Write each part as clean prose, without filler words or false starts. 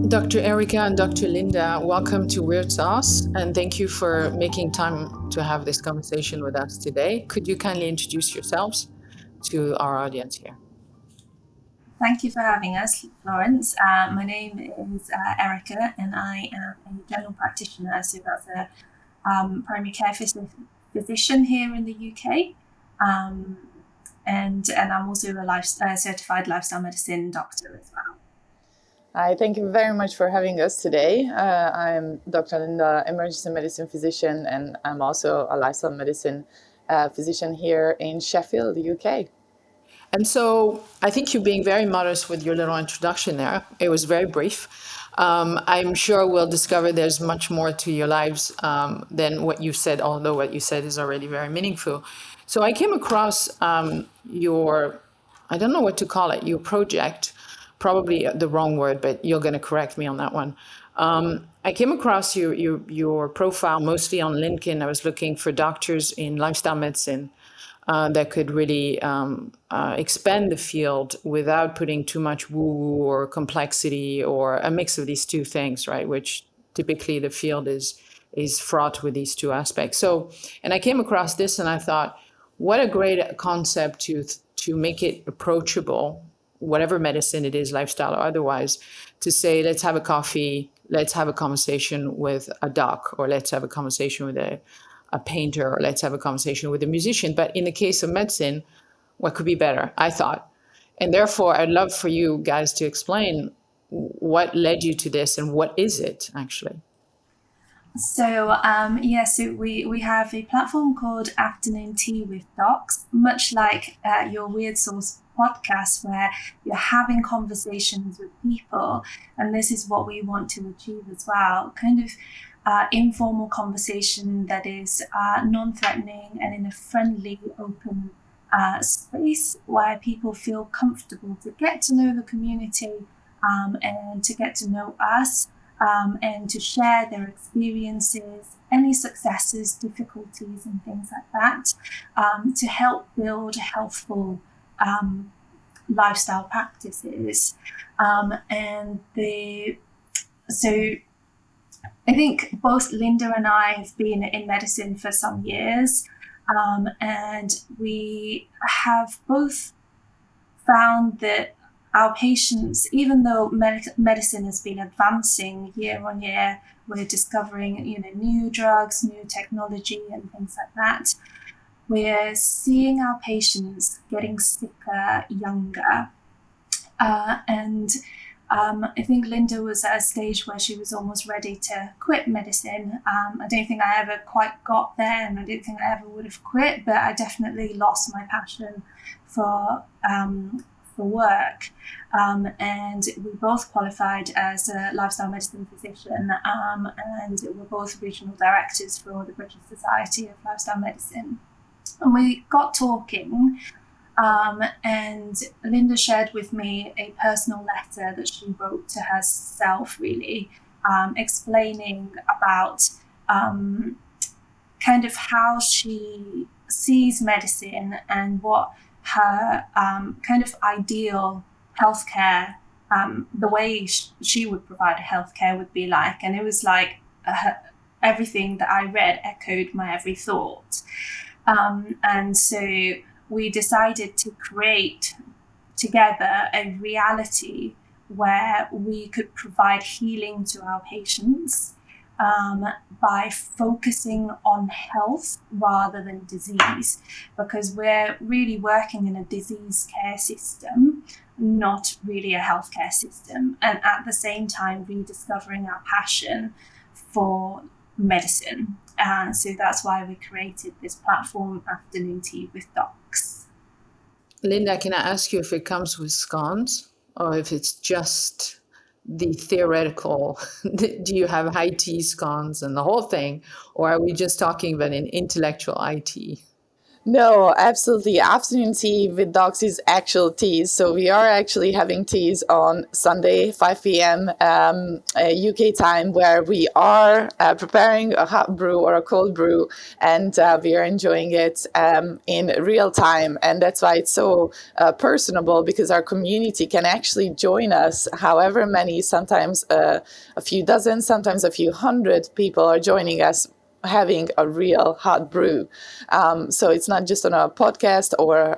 Dr. Erica and Dr. Linda, welcome to Weird Sauce, and thank you for making time to have this conversation with us today. Could you kindly introduce yourselves to our audience here? Thank you for having us, Florence. My name is Erica, and I am a general practitioner, so that's a primary care physician here in the UK. And I'm also a certified lifestyle medicine doctor as well. Hi, thank you very much for having us today. I'm Dr. Linda, emergency medicine physician, and I'm also a lifestyle medicine physician here in Sheffield, the UK. And so I think you're being very modest with your little introduction there. It was very brief. I'm sure we'll discover there's much more to your lives than what you said, although what you said is already very meaningful. So I came across your, I don't know what to call it, your project, probably the wrong word, but you're going to correct me on that one. I came across your profile mostly on LinkedIn. I was looking for doctors in lifestyle medicine that could really expand the field without putting too much woo-woo or complexity or a mix of these two things, right? Which typically the field is fraught with these two aspects. So, and I came across this and I thought, what a great concept to make it approachable, whatever medicine it is, lifestyle or otherwise, to say, let's have a coffee, let's have a conversation with a doc, or let's have a conversation with a painter, or let's have a conversation with a musician. But in the case of medicine, what could be better, I thought. And therefore, I'd love for you guys to explain what led you to this and what is it actually? So we have a platform called Afternoon Tea with Docs, much like your Weird Sauce podcast, where you're having conversations with people, and this is what we want to achieve as well. Kind of informal conversation that is non-threatening and in a friendly, open space where people feel comfortable to get to know the community and to get to know us. And to share their experiences, any successes, difficulties, and things like that, to help build healthful lifestyle practices. So I think both Linda and I have been in medicine for some years, and we have both found that our patients, even though medicine has been advancing year on year, we're discovering new drugs, new technology, and things like that. We're seeing our patients getting sicker younger, and I think Linda was at a stage where she was almost ready to quit medicine. I don't think I ever quite got there, and I don't think I ever would have quit, but I definitely lost my passion for work, and we both qualified as a lifestyle medicine physician, and we're both regional directors for the British Society of Lifestyle Medicine. And we got talking, and Linda shared with me a personal letter that she wrote to herself, really, explaining about kind of how she sees medicine and what her kind of ideal healthcare, the way she would provide a healthcare would be like. And it was like everything that I read echoed my every thought. And so we decided to create together a reality where we could provide healing to our patients by focusing on health rather than disease, because we're really working in a disease care system, not really a healthcare system, and at the same time rediscovering our passion for medicine. So that's why we created this platform, Afternoon Tea with Docs. Linda, can I ask you if it comes with scones or if it's just the theoretical? Do you have high tea scones and the whole thing, or are we just talking about an intellectual IT? No, absolutely. Afternoon tea with dogs is actual teas. So we are actually having teas on Sunday, 5 p.m. UK time, where we are preparing a hot brew or a cold brew, and we are enjoying it in real time. And that's why it's so personable, because our community can actually join us. However many, sometimes a few dozen, sometimes a few hundred people are joining us, having a real hot brew. So it's not just on a podcast or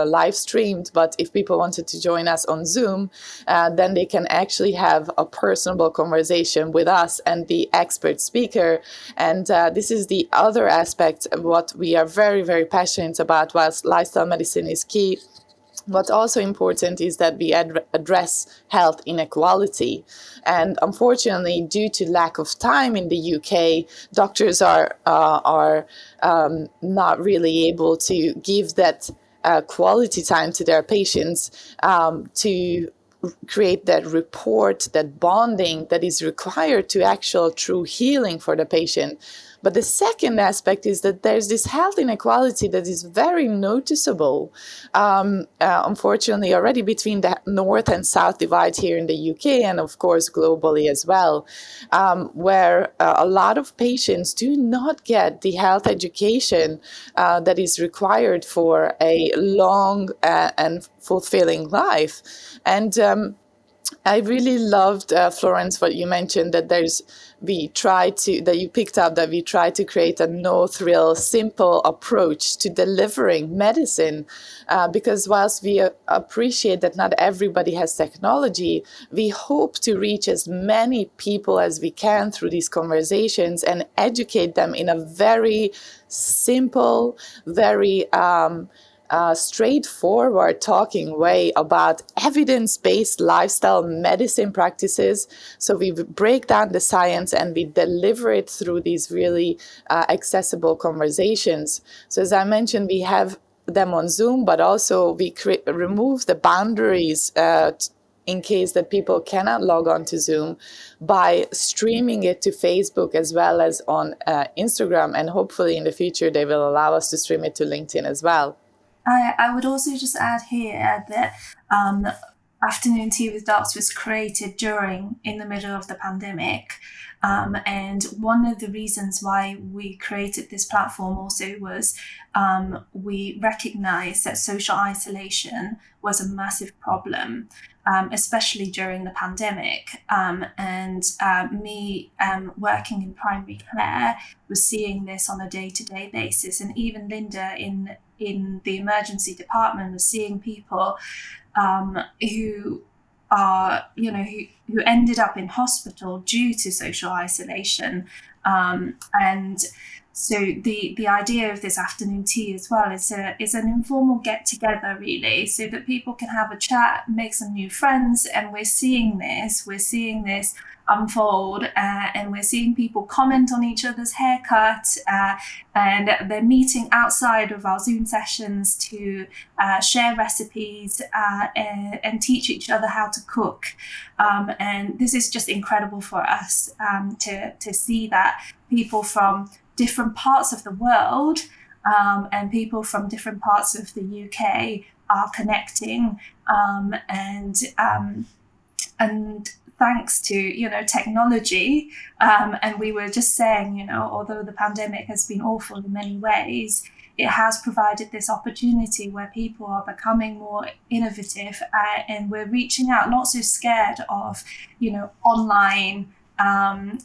live streamed, but if people wanted to join us on Zoom, then they can actually have a personable conversation with us and the expert speaker. And this is the other aspect of what we are very, very passionate about. Whilst lifestyle medicine is key, what's also important is that we address health inequality. And unfortunately, due to lack of time in the UK, doctors are not really able to give that quality time to their patients, to create that report, that bonding that is required to actual true healing for the patient. But the second aspect is that there's this health inequality that is very noticeable, unfortunately, already between the North and South divide here in the UK, and of course globally as well, where a lot of patients do not get the health education that is required for a long and fulfilling life. And I really loved, Florence, what you mentioned, that you picked up that we try to create a no thrill, simple approach to delivering medicine. Because whilst we appreciate that not everybody has technology, we hope to reach as many people as we can through these conversations and educate them in a very simple, very straightforward talking way about evidence-based lifestyle medicine practices. So we break down the science and we deliver it through these really accessible conversations. So as I mentioned, we have them on Zoom, but also we remove the boundaries in case that people cannot log on to Zoom, by streaming it to Facebook as well as on Instagram. And hopefully in the future, they will allow us to stream it to LinkedIn as well. I would also just add here that Afternoon Tea with Docs was created in the middle of the pandemic. And one of the reasons why we created this platform also was we recognized that social isolation was a massive problem, especially during the pandemic. And me working in primary care was seeing this on a day-to-day basis. And even Linda in the emergency department was seeing people who ended up in hospital due to social isolation. And so the idea of this afternoon tea as well is an informal get together, really, so that people can have a chat, make some new friends. And we're seeing this unfold, and we're seeing people comment on each other's haircut, and they're meeting outside of our Zoom sessions to share recipes and teach each other how to cook. And this is just incredible for us to see that people from different parts of the world and people from different parts of the UK are connecting, and thanks to technology, and we were just saying, although the pandemic has been awful in many ways, it has provided this opportunity where people are becoming more innovative, and we're reaching out, not so scared of online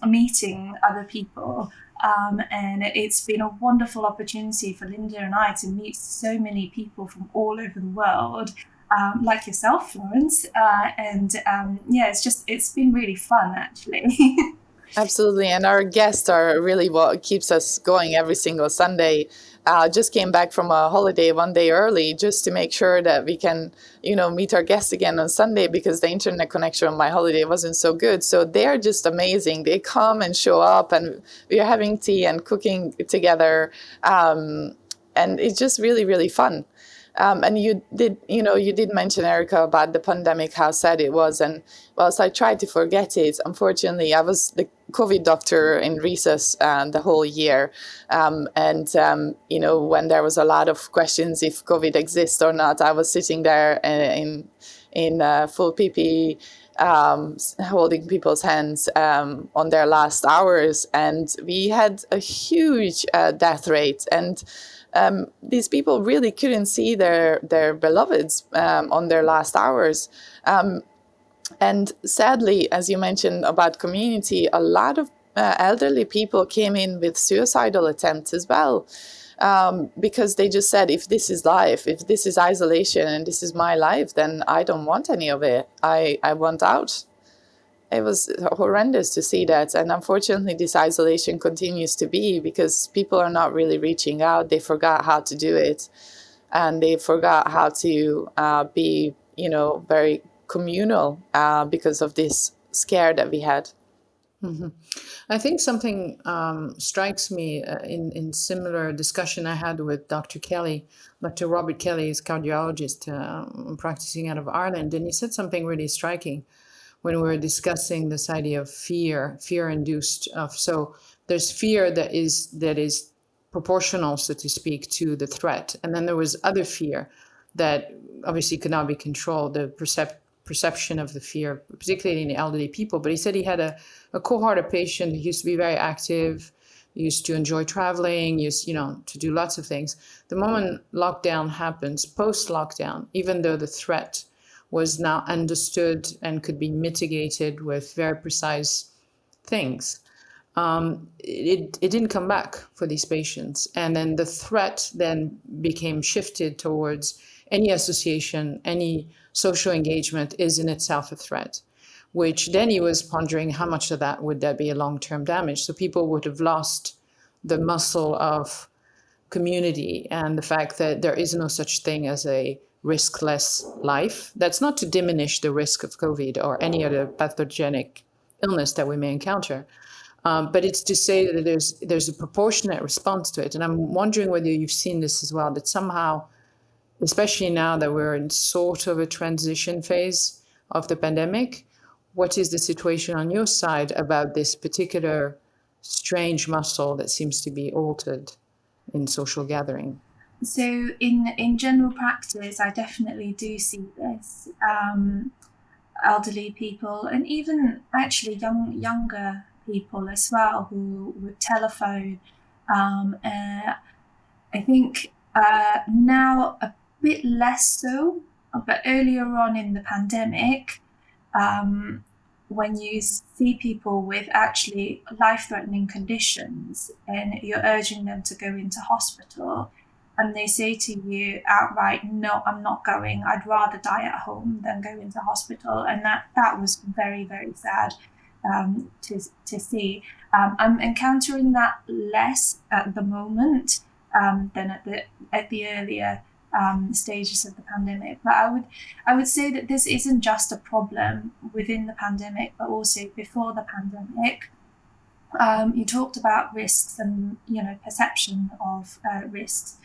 meeting other people. And it's been a wonderful opportunity for Linda and I to meet so many people from all over the world, like yourself, Florence. It's been really fun, actually. Absolutely. And our guests are really what keeps us going every single Sunday. Just came back from a holiday one day early just to make sure that we can, meet our guests again on Sunday, because the internet connection on my holiday wasn't so good. So they're just amazing. They come and show up, and we are having tea and cooking together. And it's just really, really fun. And you did mention, Erica, about the pandemic, how sad it was. And whilst I tried to forget it, unfortunately, I was COVID doctor in recess the whole year. When there was a lot of questions if COVID exists or not, I was sitting there in full PPE, holding people's hands on their last hours. And we had a huge death rate. And these people really couldn't see their beloveds on their last hours. And sadly, as you mentioned about community, a lot of elderly people came in with suicidal attempts as well. Because they just said, if this is life, if this is isolation and this is my life, then I don't want any of it. I want out. It was horrendous to see that. And unfortunately, this isolation continues to be because people are not really reaching out. They forgot how to do it. And they forgot how to be, very communal because of this scare that we had. Mm-hmm. I think something strikes me in similar discussion I had with Dr. Kelly. Dr. Robert Kelly is a cardiologist practicing out of Ireland, and he said something really striking when we were discussing this idea of fear-induced. So there's fear that is proportional, so to speak, to the threat, and then there was other fear that obviously could not be controlled. The perception of the fear, particularly in the elderly people. But he said he had a cohort of patients who used to be very active, used to enjoy traveling, used, to do lots of things. The moment lockdown happens, post-lockdown, even though the threat was now understood and could be mitigated with very precise things, it didn't come back for these patients. And then the threat then became shifted towards any association, any social engagement is in itself a threat, which then he was pondering how much of that would there be a long-term damage. So people would have lost the muscle of community and the fact that there is no such thing as a riskless life. That's not to diminish the risk of COVID or any other pathogenic illness that we may encounter. But it's to say that there's a proportionate response to it. And I'm wondering whether you've seen this as well, that somehow, especially now that we're in sort of a transition phase of the pandemic, what is the situation on your side about this particular strange muscle that seems to be altered in social gathering? So in general practice, I definitely do see this. Elderly people and even actually younger people as well who would telephone. I think now a bit less so, but earlier on in the pandemic, when you see people with actually life-threatening conditions and you're urging them to go into hospital, and they say to you outright, no, I'm not going, I'd rather die at home than go into hospital. And that was very, very sad to see. I'm encountering that less at the moment than at the earlier stages of the pandemic. But I would say that this isn't just a problem within the pandemic, but also before the pandemic. You talked about risks and perception of risks,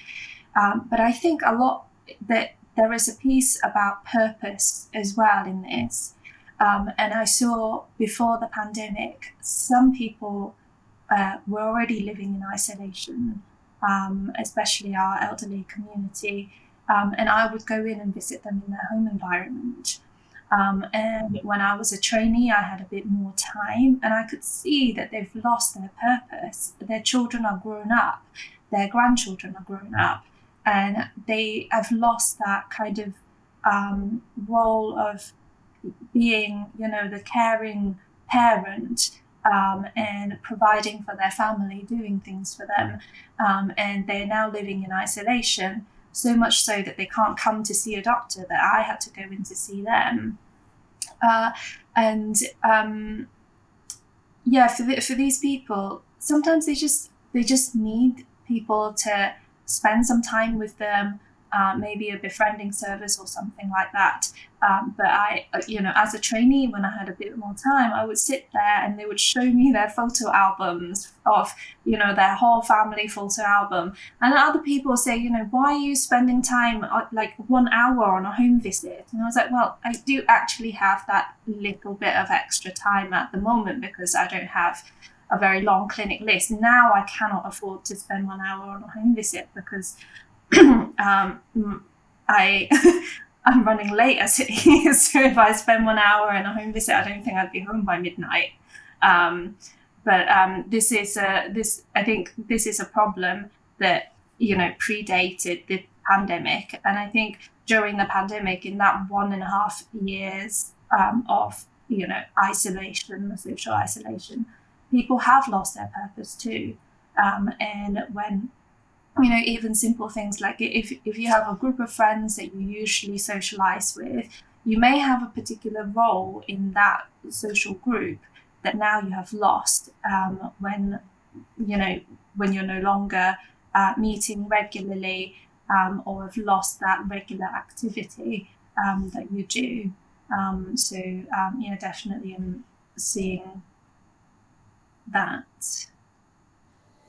but I think a lot that there is a piece about purpose as well in this. And I saw before the pandemic, some people were already living in isolation, especially our elderly community. And I would go in and visit them in their home environment. And when I was a trainee, I had a bit more time and I could see that they've lost their purpose. Their children are grown up, their grandchildren are grown up, and they have lost that kind of role of being, the caring parent and providing for their family, doing things for them. And they're now living in isolation. So much so that they can't come to see a doctor, that I had to go in to see them. For these people, sometimes they just need people to spend some time with them, maybe a befriending service or something like that. But I, as a trainee, when I had a bit more time, I would sit there and they would show me their photo albums of, their whole family photo album. And other people say, why are you spending time like 1 hour on a home visit? And I was like, well, I do actually have that little bit of extra time at the moment because I don't have a very long clinic list. Now I cannot afford to spend 1 hour on a home visit because I'm running late as it is. So if I spend 1 hour in a home visit, I don't think I'd be home by midnight. But this is a problem that predated the pandemic, and I think during the pandemic, in that 1.5 years of isolation, social isolation, people have lost their purpose too. And when even simple things like if you have a group of friends that you usually socialize with, you may have a particular role in that social group that now you have lost when you're no longer meeting regularly or have lost that regular activity that you do. Definitely I'm seeing that.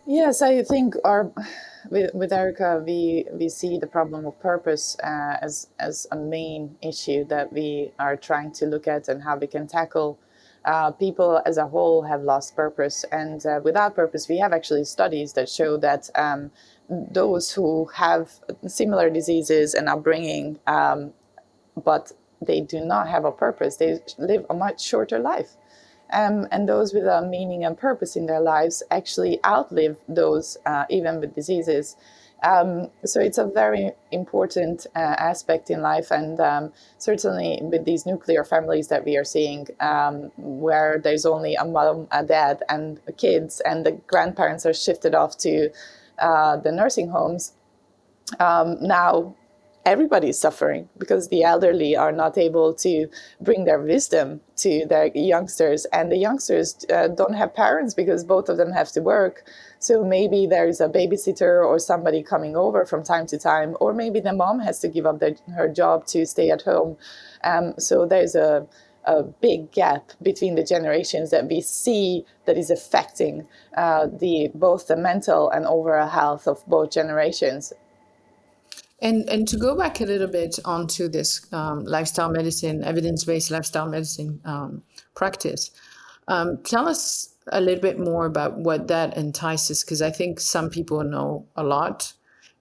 Yes, I think with Erica, we see the problem of purpose as a main issue that we are trying to look at and how we can tackle. People as a whole have lost purpose, and without purpose, we have actually studies that show that those who have similar diseases and upbringing, but they do not have a purpose, they live a much shorter life. And those with a meaning and purpose in their lives actually outlive those even with diseases. So it's a very important aspect in life, and certainly with these nuclear families that we are seeing, where there's only a mom, a dad, and kids, and the grandparents are shifted off to the nursing homes. Now everybody's suffering because the elderly are not able to bring their wisdom to their youngsters, and the youngsters don't have parents because both of them have to work. So maybe there's a babysitter or somebody coming over from time to time, or maybe the mom has to give up her job to stay at home. So there's a big gap between the generations that we see that is affecting both the mental and overall health of both generations. And to go back a little bit onto this lifestyle medicine, evidence-based lifestyle medicine practice, tell us a little bit more about what that entices, because I think some people know a lot,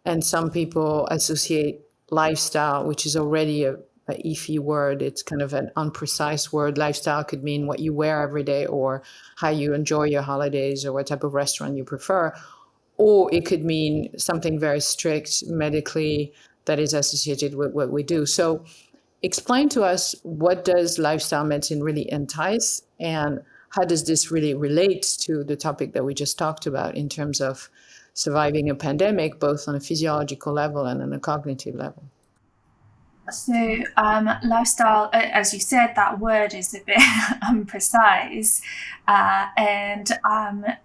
and some people associate lifestyle, which is already a iffy word. It's kind of an unprecise word. Lifestyle could mean what you wear every day, or how you enjoy your holidays, or what type of restaurant you prefer. Or it could mean something very strict medically that is associated with what we do. So explain to us, what does lifestyle medicine really entice, and how does this really relate to the topic that we just talked about in terms of surviving a pandemic, both on a physiological level and on a cognitive level? So lifestyle, as you said, that word is a bit unprecise. And I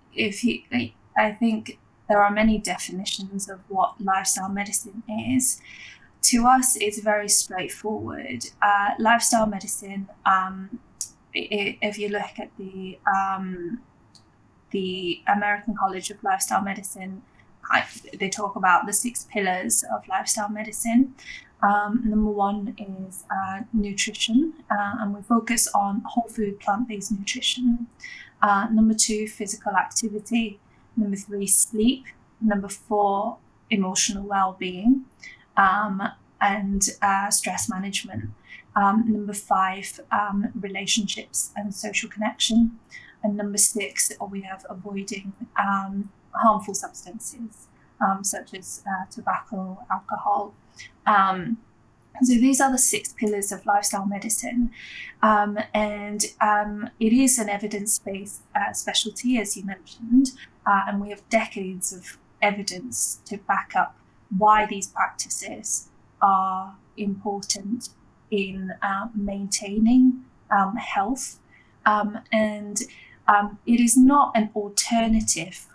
think there are many definitions of what lifestyle medicine is. To us, it's very straightforward. Lifestyle medicine, if you look at the American College of Lifestyle Medicine, they talk about the 6 pillars of lifestyle medicine. Number 1 is nutrition, and we focus on whole food, plant-based nutrition. Number 2, physical activity. Number 3, sleep. Number 4, emotional well-being, and stress management. Number 5, relationships and social connection. And number 6, we have avoiding harmful substances, such as tobacco, alcohol. So these are the 6 pillars of lifestyle medicine, and it is an evidence-based specialty, as you mentioned, and we have decades of evidence to back up why these practices are important in maintaining health, and it is not an alternative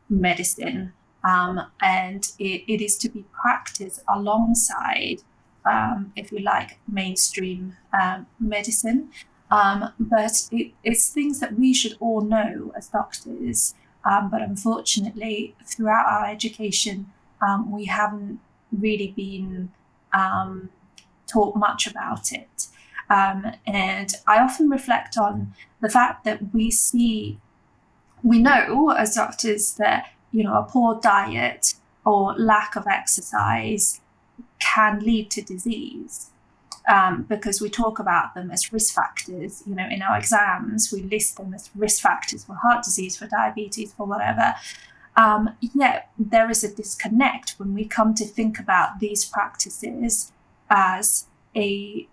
medicine and it is to be practiced alongside, if you like, mainstream medicine. But it's things that we should all know as doctors. But unfortunately, throughout our education, we haven't really been taught much about it. And I often reflect on the fact that we know as doctors that, a poor diet or lack of exercise can lead to disease. Because we talk about them as risk factors. In our exams, we list them as risk factors for heart disease, for diabetes, for whatever. Yet there is a disconnect when we come to think about these practices as a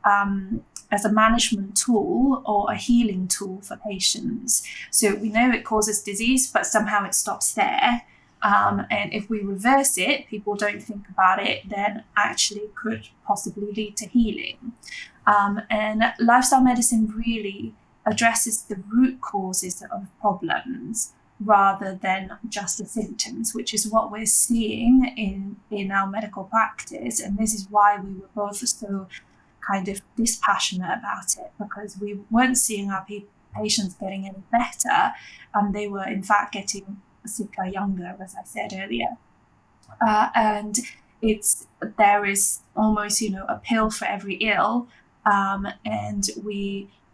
management tool or a healing tool for patients. So we know it causes disease, but somehow it stops there. And if we reverse it, people don't think about it, then actually it could possibly lead to healing. And lifestyle medicine really addresses the root causes of problems rather than just the symptoms, which is what we're seeing in our medical practice. And this is why we were both so kind of dispassionate about it, because we weren't seeing our patients getting any better, and they were in fact getting sicker younger, as I said earlier. And there is almost, a pill for every ill. And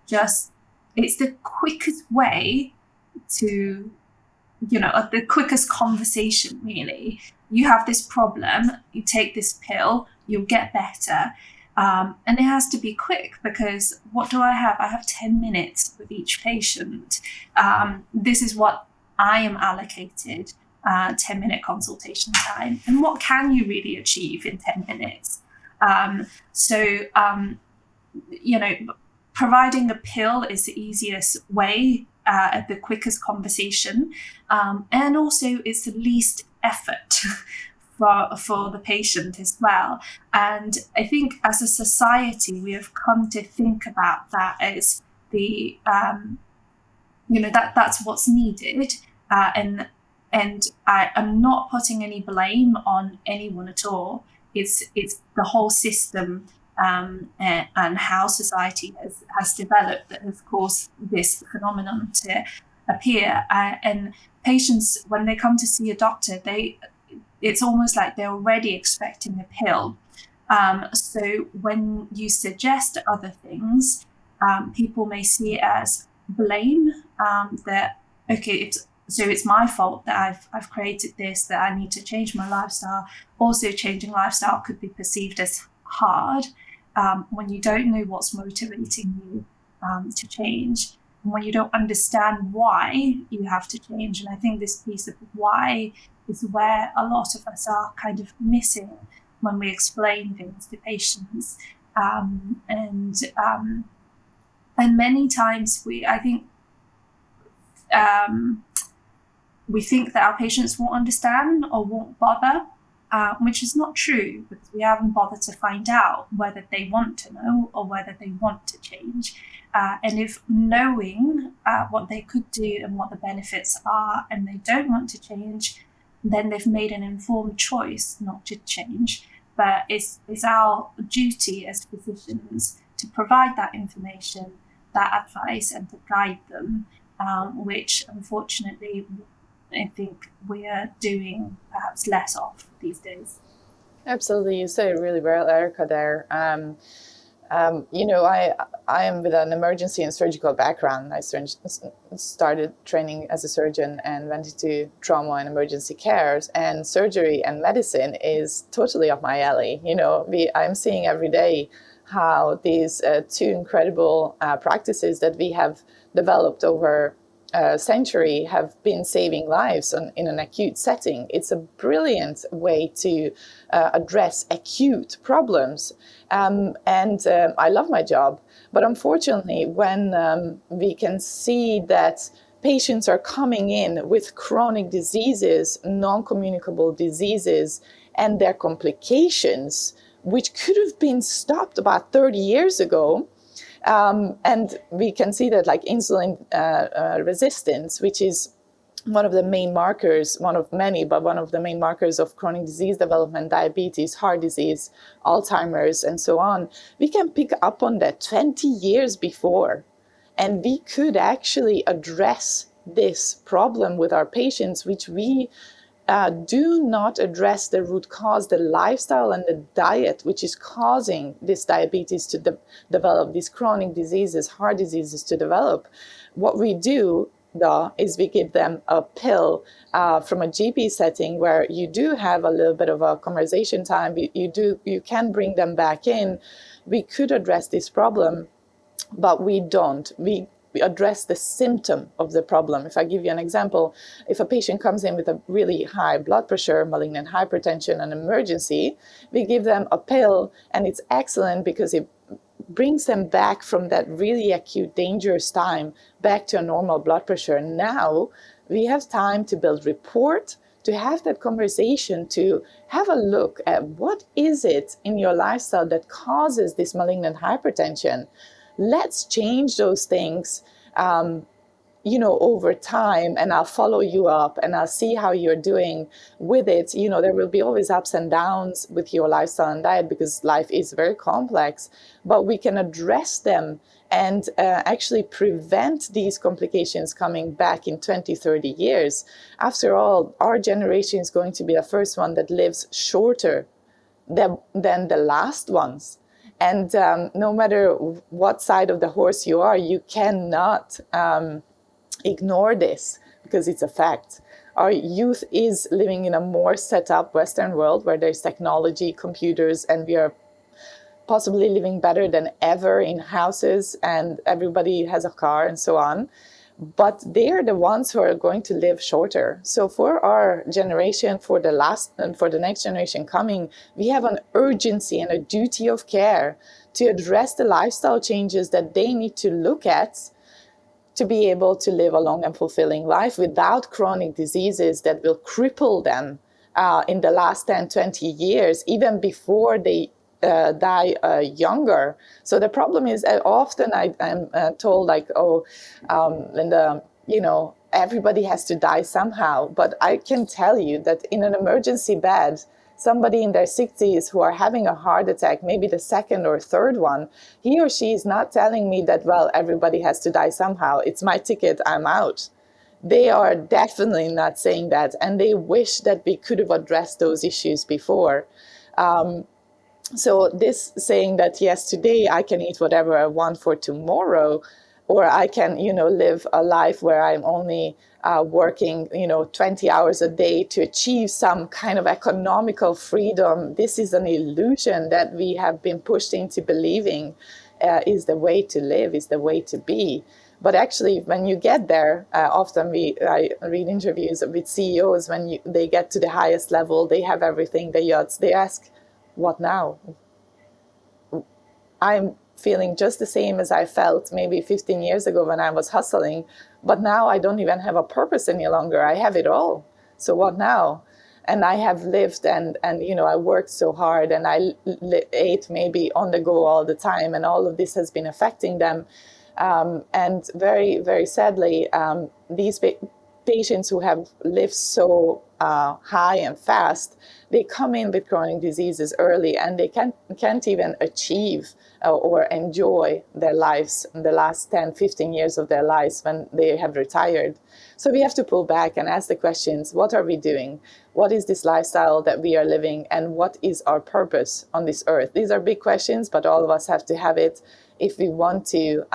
it's the quickest way to, the quickest conversation, really. You have this problem, you take this pill, you'll get better. And it has to be quick, because what do I have? I have 10 minutes with each patient. This is what I am allocated, 10-minute consultation time. And what can you really achieve in 10 minutes? Providing a pill is the easiest way, the quickest conversation, and also it's the least effort for the patient as well. And I think as a society, we have come to think about that as the that's what's needed, and I'm not putting any blame on anyone at all. It's the whole system, and how society has developed that has caused this phenomenon to appear. And patients, when they come to see a doctor, it's almost like they're already expecting a pill. So when you suggest other things, people may see it as blame, that it's my fault that I've created this, that I need to change my lifestyle. Also, changing lifestyle could be perceived as hard, when you don't know what's motivating you to change, and when you don't understand why you have to change. And I think this piece of why is where a lot of us are kind of missing when we explain things to patients. And many times we think that our patients won't understand or won't bother, which is not true, because we haven't bothered to find out whether they want to know or whether they want to change. And if knowing what they could do and what the benefits are, and they don't want to change, then they've made an informed choice not to change. But it's our duty as physicians to provide that information, that advice, and to guide them, which unfortunately I think we are doing perhaps less of these days. Absolutely, you said it really well, Erica, there. I am with an emergency and surgical background. I started training as a surgeon and went into trauma and emergency cares, and surgery and medicine is totally up my alley. I'm seeing every day how these two incredible practices that we have developed over a century have been saving lives in an acute setting. It's a brilliant way to address acute problems. And I love my job. But unfortunately, when we can see that patients are coming in with chronic diseases, non-communicable diseases, and their complications, which could have been stopped about 30 years ago, and we can see that, like insulin resistance, which is one of the main markers, one of many, but one of the main markers of chronic disease development, diabetes, heart disease, Alzheimer's, and so on, we can pick up on that 20 years before. And we could actually address this problem with our patients, which we do not address the root cause, the lifestyle and the diet, which is causing this diabetes to develop, these chronic diseases, heart diseases to develop. What we do, though, is we give them a pill from a GP setting where you do have a little bit of a conversation time. You can bring them back in. We could address this problem, but we don't. We address the symptom of the problem. If I give you an example, if a patient comes in with a really high blood pressure, malignant hypertension, an emergency, we give them a pill, and it's excellent because it brings them back from that really acute, dangerous time back to a normal blood pressure. Now we have time to build rapport, to have that conversation, to have a look at what is it in your lifestyle that causes this malignant hypertension. Let's change those things, over time, and I'll follow you up and I'll see how you're doing with it. There will be always ups and downs with your lifestyle and diet because life is very complex, but we can address them and actually prevent these complications coming back in 20, 30 years. After all, our generation is going to be the first one that lives shorter than the last ones. And no matter what side of the horse you are, you cannot ignore this because it's a fact. Our youth is living in a more set up Western world where there's technology, computers, and we are possibly living better than ever in houses and everybody has a car and so on. But they are the ones who are going to live shorter. So for our generation, for the next generation coming, we have an urgency and a duty of care to address the lifestyle changes that they need to look at to be able to live a long and fulfilling life without chronic diseases that will cripple them in the last 10, 20 years, even before they die younger. So the problem is often I'm told like, Linda, everybody has to die somehow. But I can tell you that in an emergency bed, somebody in their 60s who are having a heart attack, maybe the second or third one, he or she is not telling me that, well, everybody has to die somehow. It's my ticket, I'm out. They are definitely not saying that. And they wish that we could have addressed those issues before. So this saying that, yes, today I can eat whatever I want for tomorrow, or I can, live a life where I'm only working, 20 hours a day to achieve some kind of economical freedom. This is an illusion that we have been pushed into believing is the way to live, is the way to be. But actually, when you get there, often I read interviews with CEOs, when they get to the highest level, they have everything, the yachts, they ask, what now? I'm feeling just the same as I felt maybe 15 years ago when I was hustling, but now I don't even have a purpose any longer. I have it all. So what now? And I have lived and I worked so hard and I ate maybe on the go all the time, and all of this has been affecting them. And very, very sadly, these patients who have lived so high and fast, they come in with chronic diseases early and they can't even achieve or enjoy their lives in the last 10, 15 years of their lives when they have retired. So we have to pull back and ask the questions, what are we doing? What is this lifestyle that we are living? And what is our purpose on this earth? These are big questions, but all of us have to have it if we want to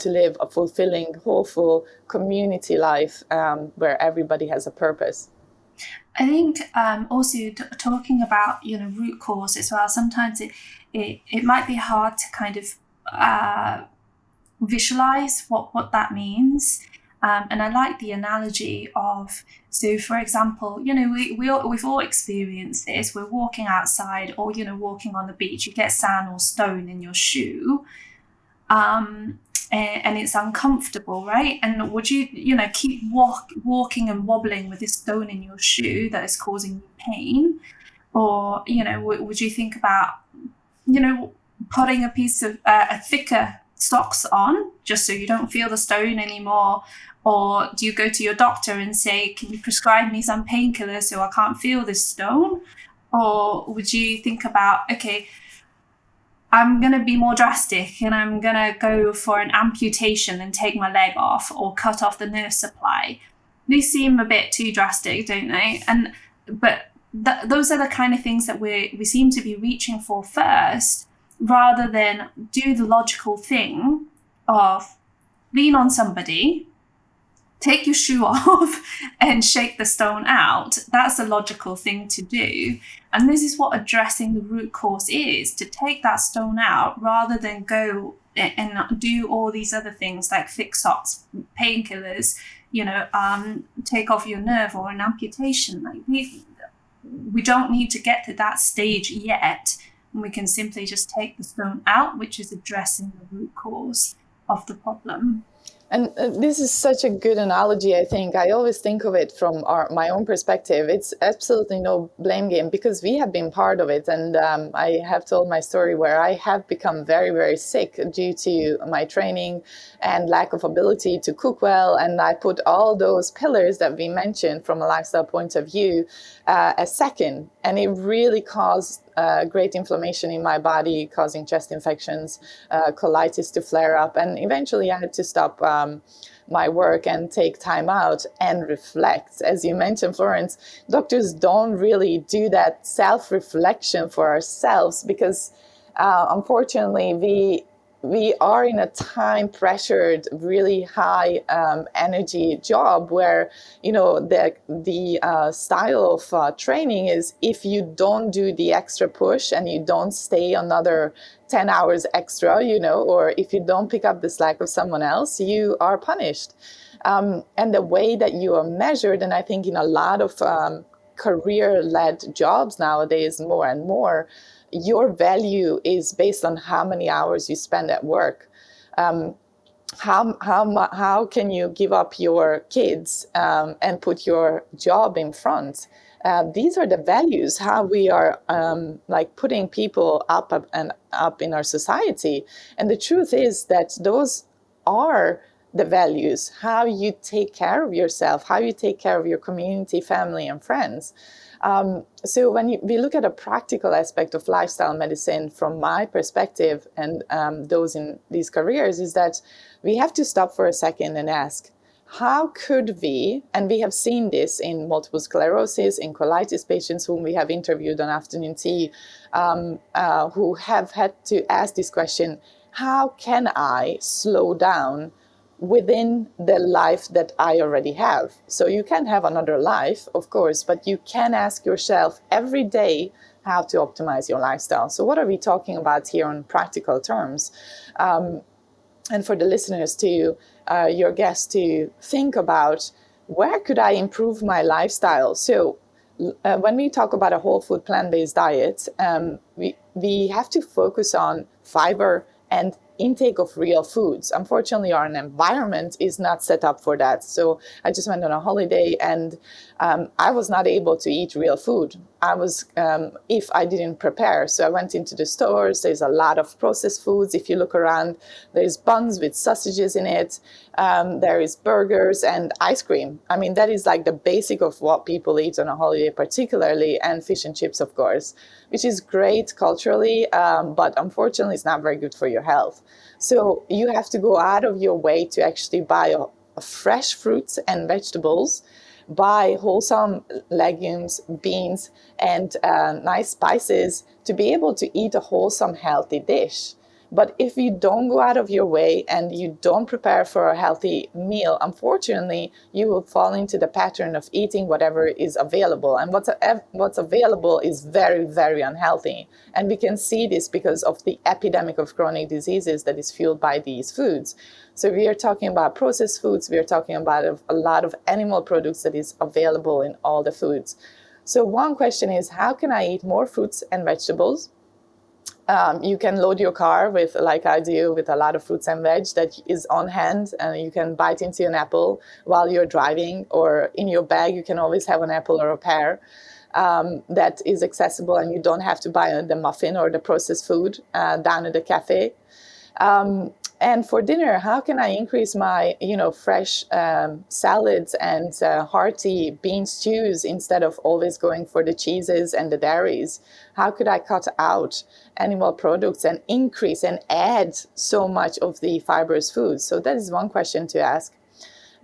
live a fulfilling, hopeful community life where everybody has a purpose. I think also talking about root cause as well. Sometimes it might be hard to kind of visualize what that means. And I like the analogy of, so for example, we've all experienced this. We're walking outside or walking on the beach. You get sand or stone in your shoe. And it's uncomfortable, right? And would you, keep walking and wobbling with this stone in your shoe that is causing you pain? Or, would you think about, putting a piece of a thicker socks on just so you don't feel the stone anymore? Or do you go to your doctor and say, can you prescribe me some painkillers so I can't feel this stone? Or would you think about, okay, I'm going to be more drastic and I'm going to go for an amputation and take my leg off or cut off the nerve supply? These seem a bit too drastic, don't they? But those are the kind of things that we seem to be reaching for first, rather than do the logical thing of lean on somebody, take your shoe off and shake the stone out. That's a logical thing to do. And this is what addressing the root cause is, to take that stone out rather than go and do all these other things like fix socks, painkillers, take off your nerve or an amputation. Like we don't need to get to that stage yet. And we can simply just take the stone out, which is addressing the root cause of the problem. And this is such a good analogy, I think. I always think of it from my own perspective. It's absolutely no blame game because we have been part of it. And I have told my story where I have become very, very sick due to my training and lack of ability to cook well. And I put all those pillars that we mentioned from a lifestyle point of view a second. And it really caused great inflammation in my body, causing chest infections, colitis to flare up. And eventually I had to stop my work and take time out and reflect. As you mentioned, Florence, doctors don't really do that self-reflection for ourselves because unfortunately we are in a time pressured, really high energy job where, the style of training is if you don't do the extra push and you don't stay another 10 hours extra, or if you don't pick up the slack of someone else, you are punished. And the way that you are measured, and I think in a lot of career-led jobs nowadays, more and more, your value is based on how many hours you spend at work. How can you give up your kids and put your job in front? These are the values, how we are putting people up in our society. And the truth is that those are the values, how you take care of yourself, how you take care of your community, family, and friends. So when we look at a practical aspect of lifestyle medicine, from my perspective and those in these careers, is that we have to stop for a second and ask, how could we, and we have seen this in multiple sclerosis, in colitis patients whom we have interviewed on Afternoon Tea, who have had to ask this question, how can I slow down within the life that I already have? So you can have another life, of course, but you can ask yourself every day how to optimize your lifestyle. So what are we talking about here on practical terms? And for the listeners to, your guests to think about, where could I improve my lifestyle? So when we talk about a whole food plant-based diet, we have to focus on fiber and intake of real foods. Unfortunately, our environment is not set up for that. So I just went on a holiday and I was not able to eat real food. I was, if I didn't prepare. So I went into the stores. There's a lot of processed foods. If you look around, there's buns with sausages in it. There is burgers and ice cream. I mean, that is like the basic of what people eat on a holiday, particularly, and fish and chips, of course, which is great culturally, but unfortunately, it's not very good for your health. So you have to go out of your way to actually buy fresh fruits and vegetables, buy wholesome legumes, beans, and nice spices to be able to eat a wholesome, healthy dish. But if you don't go out of your way and you don't prepare for a healthy meal, unfortunately, you will fall into the pattern of eating whatever is available. And what's available is very, very unhealthy. And we can see this because of the epidemic of chronic diseases that is fueled by these foods. So we are talking about processed foods. We are talking about a lot of animal products that is available in all the foods. So one question is, how can I eat more fruits and vegetables? You can load your car with, like I do, with a lot of fruits and veg that is on hand, and you can bite into an apple while you're driving, or in your bag you can always have an apple or a pear that is accessible, and you don't have to buy the muffin or the processed food down at the cafe. And for dinner, how can I increase my, fresh salads and hearty bean stews instead of always going for the cheeses and the dairies? How could I cut out animal products and increase and add so much of the fibrous foods? So that is one question to ask.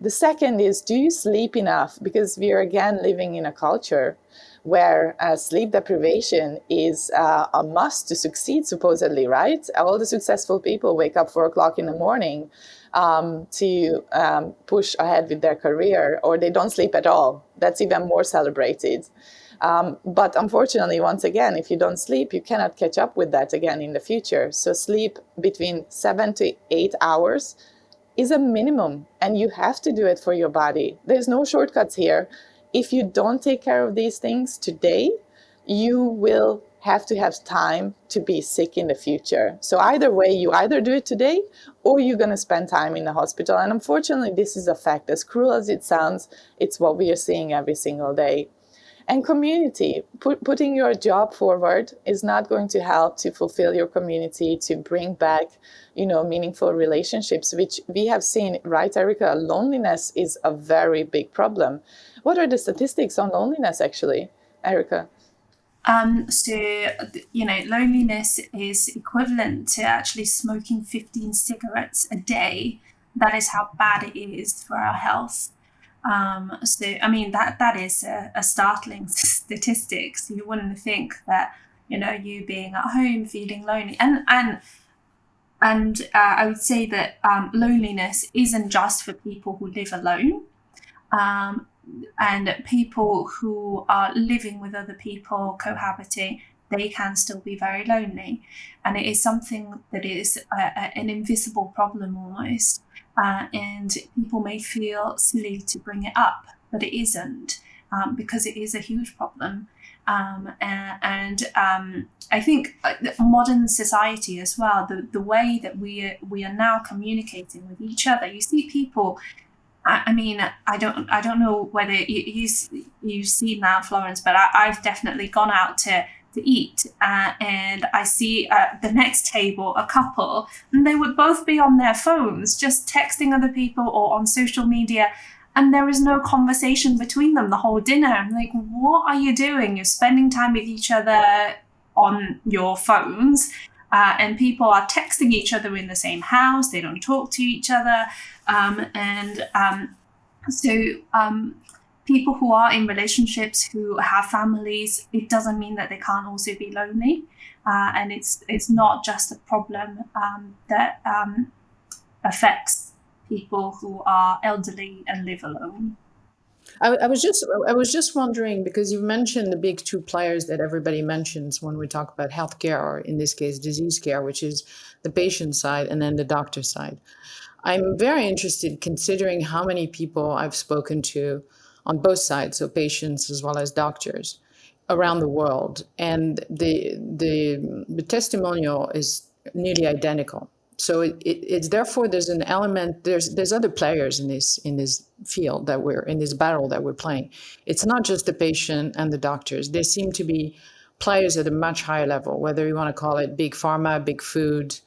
The second is, do you sleep enough? Because we are again living in a culture where sleep deprivation is a must to succeed, supposedly, right? All the successful people wake up 4 o'clock in the morning to push ahead with their career, or they don't sleep at all. That's even more celebrated. But unfortunately, once again, if you don't sleep, you cannot catch up with that again in the future. So sleep between 7 to 8 hours is a minimum, and you have to do it for your body. There's no shortcuts here. If you don't take care of these things today, you will have to have time to be sick in the future. So either way, you either do it today or you're going to spend time in the hospital. And unfortunately, this is a fact. As cruel as it sounds, it's what we are seeing every single day. And community, putting your job forward is not going to help to fulfill your community, to bring back, meaningful relationships, which we have seen, right, Erica? Loneliness is a very big problem. What are the statistics on loneliness, actually, Erica? Loneliness is equivalent to actually smoking 15 cigarettes a day. That is how bad it is for our health. That is a startling statistic. So you wouldn't think that, you being at home feeling lonely, and I would say that loneliness isn't just for people who live alone, and people who are living with other people, cohabiting. They can still be very lonely, and it is something that is an invisible problem almost. And people may feel silly to bring it up, but it isn't, because it is a huge problem. I think modern society as well, the way that we are now communicating with each other, you see people. I don't know whether you've seen that, Florence, but I've definitely gone out to eat, and I see the next table a couple, and they would both be on their phones just texting other people or on social media, and there is no conversation between them the whole dinner. I'm like, what are you doing? You're spending time with each other on your phones, and people are texting each other in the same house. They don't talk to each other, people who are in relationships, who have families, it doesn't mean that they can't also be lonely. And it's not just a problem that affects people who are elderly and live alone. I was just wondering, because you mentioned the big two players that everybody mentions when we talk about healthcare, or in this case, disease care, which is the patient side and then the doctor side. I'm very interested, considering how many people I've spoken to on both sides, so patients as well as doctors around the world, and the testimonial is nearly identical. So it's therefore there's an element, there's other players in this field that we're in, this battle that we're playing. It's not just the patient and the doctors. There seem to be players at a much higher level, whether you want to call it big pharma, big food,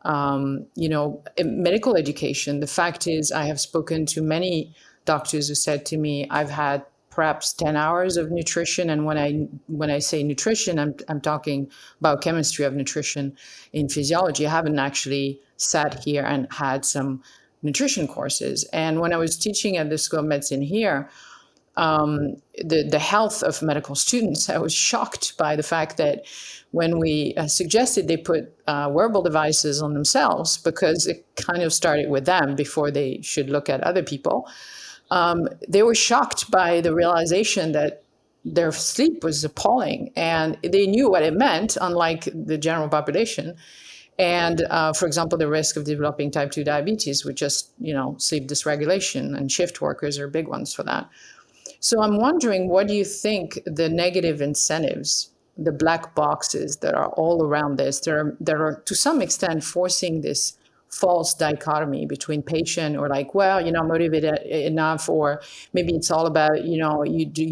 medical education. The fact is, I have spoken to many doctors who said to me, I've had perhaps 10 hours of nutrition. And when I say nutrition, I'm talking biochemistry of nutrition in physiology. I haven't actually sat here and had some nutrition courses. And when I was teaching at the School of Medicine here, the health of medical students, I was shocked by the fact that when we suggested they put wearable devices on themselves, because it kind of started with them before they should look at other people, they were shocked by the realization that their sleep was appalling, and they knew what it meant, unlike the general population. And for example, the risk of developing type 2 diabetes with just, sleep dysregulation, and shift workers are big ones for that. So I'm wondering, what do you think the negative incentives, the black boxes that are all around this, that are to some extent forcing this false dichotomy between patient, or like, well, motivated enough, or maybe it's all about, you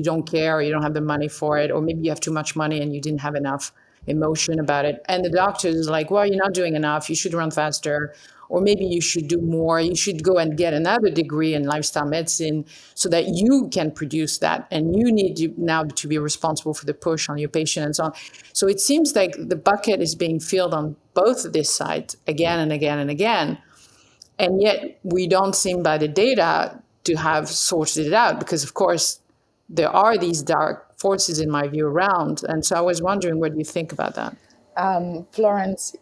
don't care, or you don't have the money for it, or maybe you have too much money and you didn't have enough emotion about it. And the doctor is like, well, you're not doing enough. You should run faster. Or maybe you should do more. You should go and get another degree in lifestyle medicine so that you can produce that. And you need now to be responsible for the push on your patient and so on. So it seems like the bucket is being filled on both of these sides again and again and again. And yet we don't seem by the data to have sorted it out because, of course, there are these dark forces, in my view, around. And so I was wondering, what do you think about that? Florence,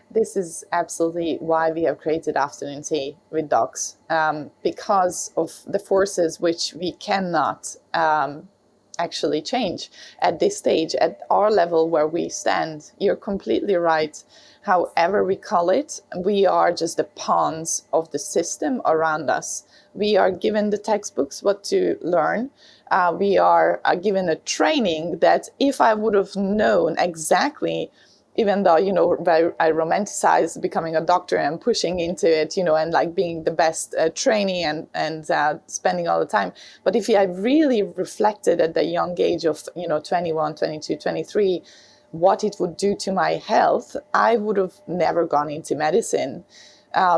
this is absolutely why we have created Afternoon Tea with Docs, because of the forces which we cannot actually change at this stage, at our level where we stand. You're completely right. However we call it, we are just the pawns of the system around us. We are given the textbooks what to learn. We are given a training that if I would have known exactly, even though, I romanticize becoming a doctor and pushing into it, and like being the best trainee and spending all the time. But if I really reflected at the young age of, 21, 22, 23, what it would do to my health, I would have never gone into medicine.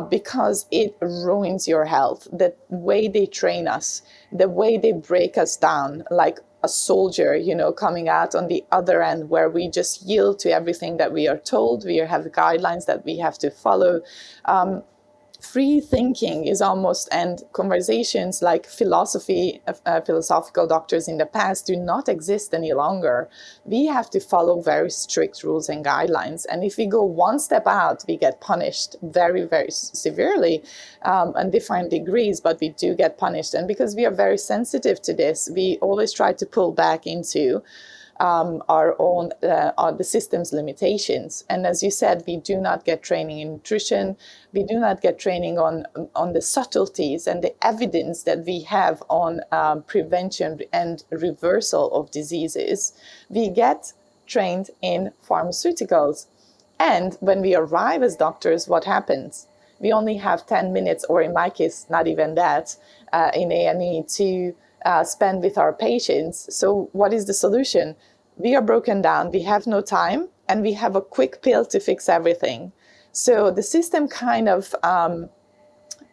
Because it ruins your health. The way they train us, the way they break us down, like a soldier, coming out on the other end where we just yield to everything that we are told. We have guidelines that we have to follow. Free thinking is almost, and conversations like philosophical doctors in the past do not exist any longer. We have to follow very strict rules and guidelines. And if we go one step out, we get punished very, very severely, on different degrees, but we do get punished. And because we are very sensitive to this, we always try to pull back into our own, the system's limitations. And as you said, we do not get training in nutrition. We do not get training on the subtleties and the evidence that we have on prevention and reversal of diseases. We get trained in pharmaceuticals. And when we arrive as doctors, what happens? We only have 10 minutes, or in my case, not even that, in A&E to spend with our patients. So what is the solution? We are broken down, we have no time, and we have a quick pill to fix everything. So the system kind of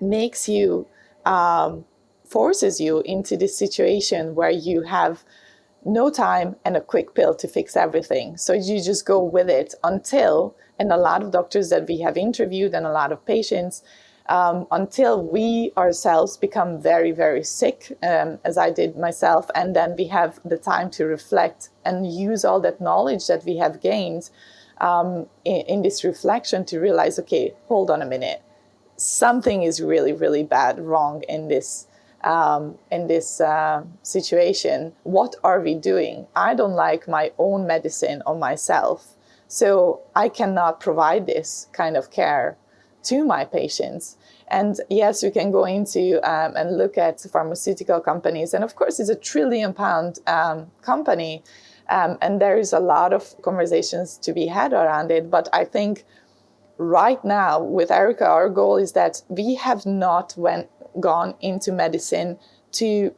makes you, forces you into this situation where you have no time and a quick pill to fix everything. So you just go with it until, and a lot of doctors that we have interviewed and a lot of patients, until we ourselves become very, very sick, as I did myself, and then we have the time to reflect and use all that knowledge that we have gained in this reflection to realize, okay, hold on a minute, something is really, really bad, wrong in this situation. What are we doing? I don't like my own medicine on myself, so I cannot provide this kind of care to my patients. And yes, you can go into and look at pharmaceutical companies. And of course, it's a £1 trillion company. And there is a lot of conversations to be had around it. But I think right now with Erica, our goal is that we have not gone into medicine to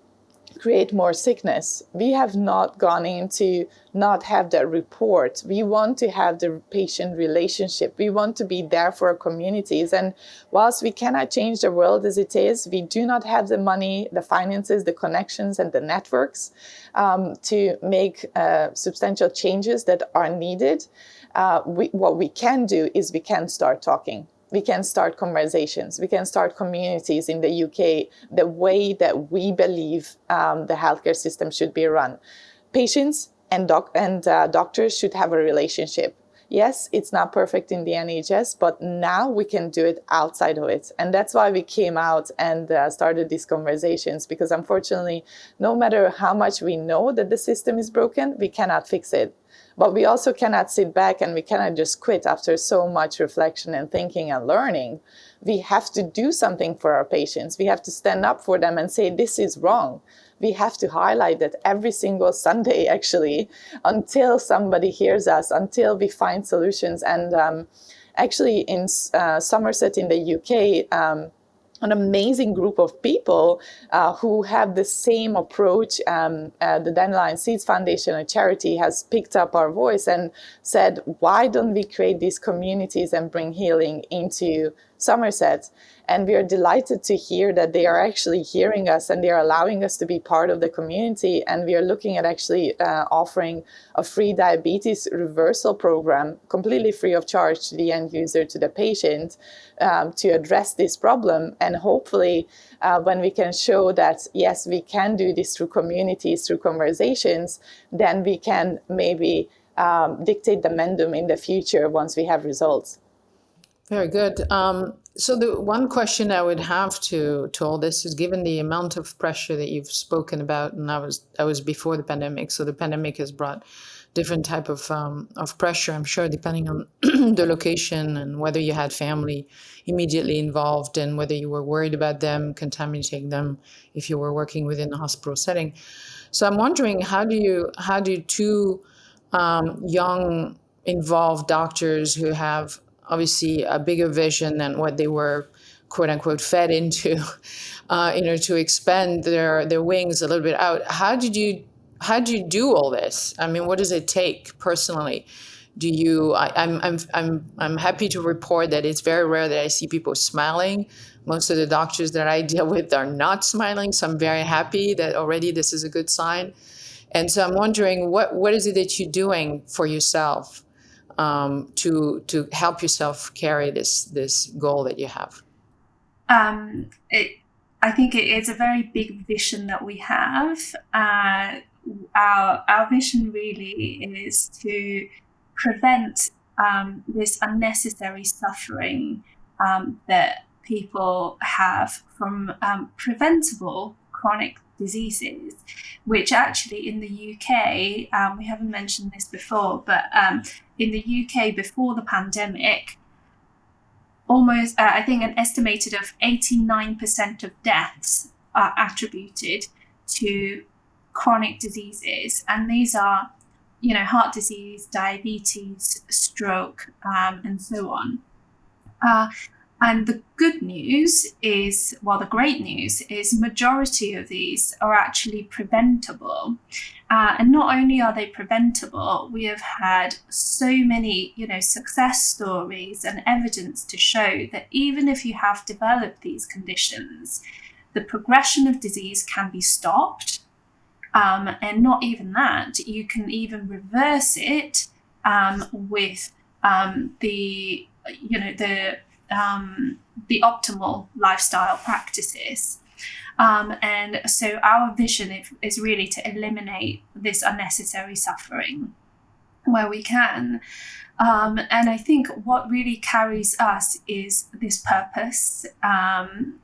create more sickness. We have not gone into not have that report. We want to have the patient relationship. We want to be there for our communities. And whilst we cannot change the world as it is, we do not have the money, the finances, the connections, and the networks to make substantial changes that are needed. What we can do is we can start talking. We can start conversations. We can start communities in the UK the way that we believe the healthcare system should be run. Patients and doctors should have a relationship. Yes, it's not perfect in the NHS, but now we can do it outside of it. And that's why we came out and started these conversations, because unfortunately, no matter how much we know that the system is broken, we cannot fix it. But we also cannot sit back and we cannot just quit after so much reflection and thinking and learning. We have to do something for our patients. We have to stand up for them and say, this is wrong. We have to highlight that every single Sunday, actually, until somebody hears us, until we find solutions. And actually in Somerset in the UK, an amazing group of people who have the same approach. The Dandelion Seeds Foundation, a charity, has picked up our voice and said, why don't we create these communities and bring healing into Somerset? And we are delighted to hear that they are actually hearing us and they are allowing us to be part of the community. And we are looking at actually offering a free diabetes reversal program, completely free of charge to the end user, to the patient, to address this problem. And hopefully, when we can show that, yes, we can do this through communities, through conversations, then we can maybe dictate the momentum in the future once we have results. Very good. So the one question I would have to all this is, given the amount of pressure that you've spoken about, and that was before the pandemic, so the pandemic has brought different type of pressure, I'm sure, depending on the location and whether you had family immediately involved and whether you were worried about them contaminating them if you were working within the hospital setting. So I'm wondering, how do two young involved doctors who have obviously a bigger vision than what they were, quote unquote, fed into, to expand their wings a little bit out. How did you do all this? I mean, what does it take personally? I'm happy to report that it's very rare that I see people smiling. Most of the doctors that I deal with are not smiling, so I'm very happy that already this is a good sign. And so I'm wondering, what is it that you're doing for yourself to help yourself carry this goal that you have? I think it is a very big vision that we have. Our vision really is to prevent this unnecessary suffering that people have from preventable chronic diseases, which actually in the UK, we haven't mentioned this before, but in the UK before the pandemic, almost, I think an estimated of 89% of deaths are attributed to chronic diseases. And these are, heart disease, diabetes, stroke, and so on. And the good news is, the great news is majority of these are actually preventable. And not only are they preventable, we have had so many, success stories and evidence to show that even if you have developed these conditions, the progression of disease can be stopped. And not even that, you can even reverse it with the optimal lifestyle practices. And so our vision is really to eliminate this unnecessary suffering where we can. And I think what really carries us is this purpose. And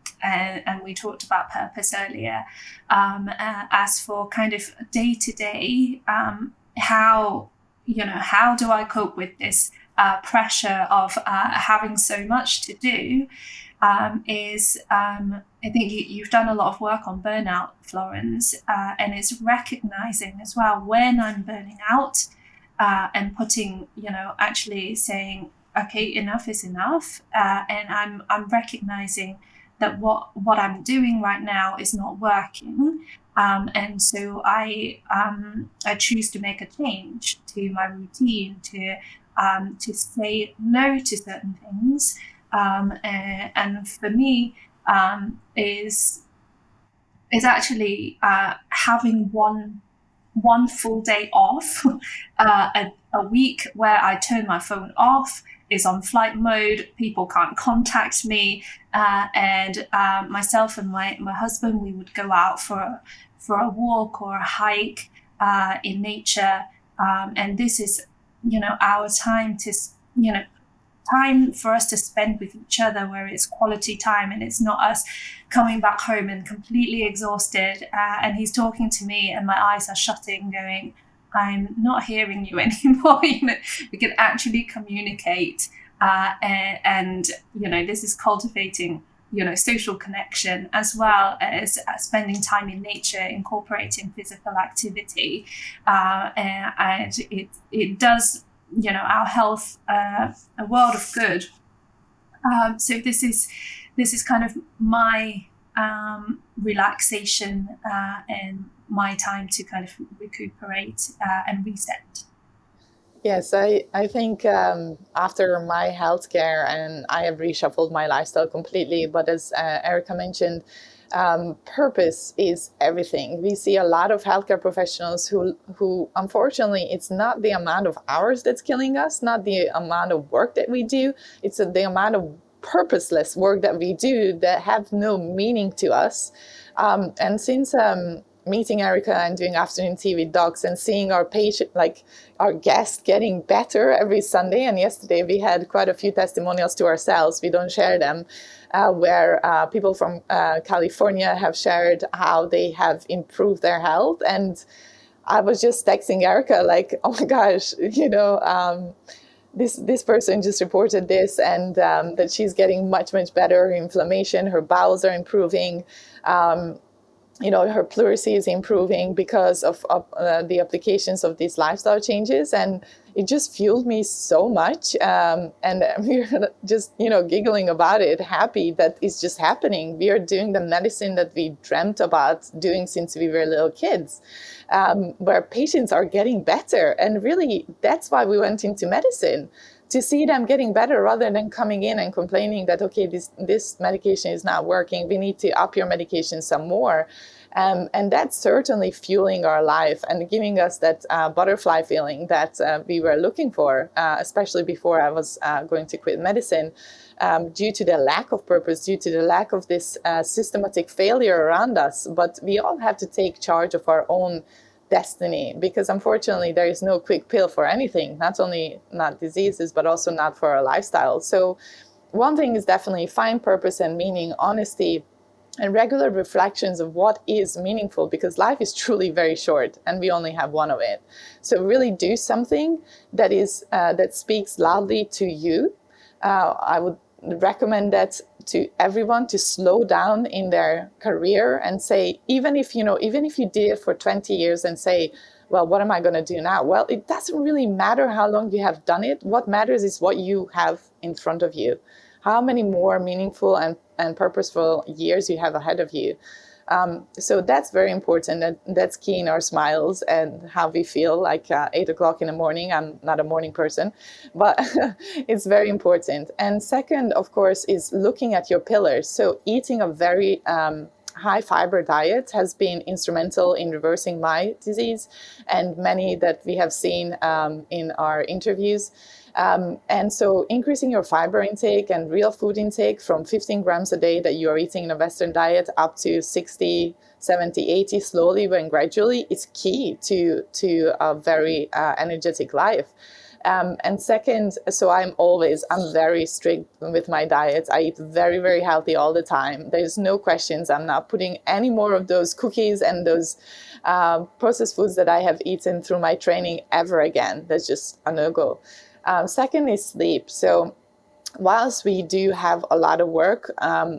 we talked about purpose earlier. As for kind of day to day, how do I cope with this pressure of having so much to do? I think you've done a lot of work on burnout, Florence, and it's recognizing as well when I'm burning out and putting, actually saying, okay, enough is enough, and I'm recognizing that what I'm doing right now is not working, and so I choose to make a change to my routine to say no to certain things. And for me, is actually having one full day off a week where I turn my phone off, is on flight mode, people can't contact me, and myself and my husband, we would go out for a walk or a hike in nature, and this is our time to time for us to spend with each other, where it's quality time and it's not us coming back home and completely exhausted, and he's talking to me and my eyes are shutting going, I'm not hearing you anymore. We can actually communicate, and this is cultivating social connection, as well as spending time in nature, incorporating physical activity, and it does our health a world of good. So this is kind of my relaxation and my time to kind of recuperate and reset. Yes, I think after my healthcare, and I have reshuffled my lifestyle completely, but as Erica mentioned, purpose is everything. We see a lot of healthcare professionals who unfortunately, it's not the amount of hours that's killing us, not the amount of work that we do, it's the amount of purposeless work that we do that have no meaning to us. And since meeting Erica and doing afternoon tea with docs and seeing our patient, like our guests getting better every Sunday. And yesterday we had quite a few testimonials to ourselves. We don't share them, where people from California have shared how they have improved their health. And I was just texting Erica like, oh my gosh, this person just reported this, and that she's getting much better. Her inflammation, her bowels are improving. Her pleurisy is improving because of the applications of these lifestyle changes, and it just fueled me so much. And we're just, giggling about it, happy that it's just happening. We are doing the medicine that we dreamt about doing since we were little kids, where patients are getting better. And really, that's why we went into medicine, to see them getting better rather than coming in and complaining that, okay, this medication is not working, we need to up your medication some more. And that's certainly fueling our life and giving us that butterfly feeling that we were looking for, especially before I was going to quit medicine, due to the lack of purpose, due to the lack of this systematic failure around us. But we all have to take charge of our own destiny, because unfortunately there is no quick pill for anything, not diseases, but also not for our lifestyle. So one thing is definitely find purpose and meaning, honesty, and regular reflections of what is meaningful, because life is truly very short and we only have one of it. So really do something that is that speaks loudly to you. I would recommend that to everyone, to slow down in their career and say, even if you did it for 20 years and say, well, what am I going to do now? Well, it doesn't really matter how long you have done it. What matters is what you have in front of you. How many more meaningful and purposeful years you have ahead of you. So that's very important. That's key in our smiles and how we feel, like 8 o'clock in the morning. I'm not a morning person, but it's very important. And second, of course, is looking at your pillars. So eating a very high fiber diet has been instrumental in reversing my disease and many that we have seen in our interviews. And so increasing your fiber intake and real food intake from 15 grams a day that you are eating in a Western diet up to 60, 70, 80 slowly and gradually is key to a very energetic life. And second, so I'm very strict with my diet. I eat very, very healthy all the time. There's no questions. I'm not putting any more of those cookies and those processed foods that I have eaten through my training ever again. That's just a no-go. Second is sleep. So whilst we do have a lot of work,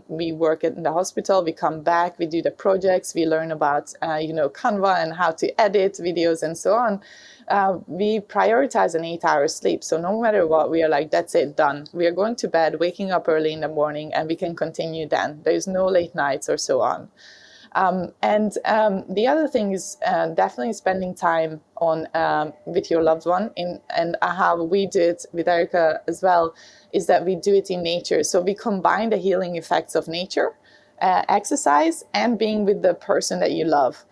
we work in the hospital, we come back, we do the projects, we learn about, Canva and how to edit videos and so on. We prioritize an 8-hour sleep. So no matter what, we are like, that's it, done. We are going to bed, waking up early in the morning, and we can continue then. There's no late nights or so on. The other thing is definitely spending time with your loved one. And how we do it with Erica as well is that we do it in nature. So we combine the healing effects of nature, exercise, and being with the person that you love.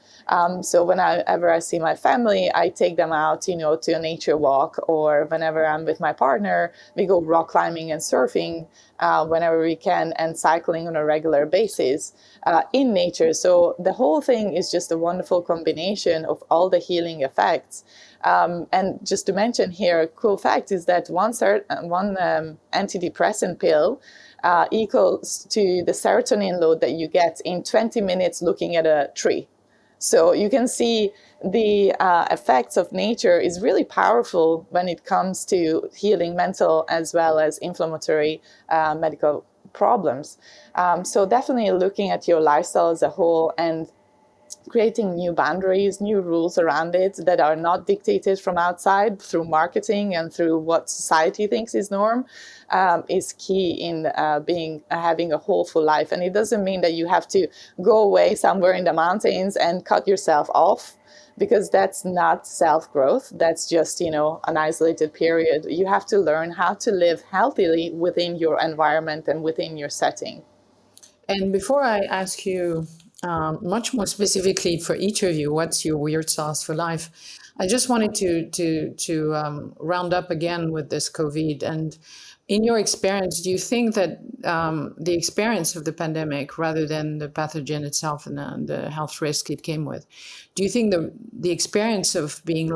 So whenever I see my family, I take them out, to a nature walk, or whenever I'm with my partner, we go rock climbing and surfing whenever we can, and cycling on a regular basis in nature. So the whole thing is just a wonderful combination of all the healing effects. And just to mention here, a cool fact is that one antidepressant pill equals to the serotonin load that you get in 20 minutes looking at a tree. So you can see the effects of nature is really powerful when it comes to healing mental as well as inflammatory medical problems. So definitely looking at your lifestyle as a whole and creating new boundaries, new rules around it that are not dictated from outside through marketing and through what society thinks is norm, is key in having a wholeful life. And it doesn't mean that you have to go away somewhere in the mountains and cut yourself off, because that's not self-growth. That's just, an isolated period. You have to learn how to live healthily within your environment and within your setting. And before I ask you much more specifically for each of you, what's your weird sauce for life? I just wanted to round up again with this COVID. And in your experience, do you think that the experience of the pandemic, rather than the pathogen itself and the health risk it came with, do you think the experience of being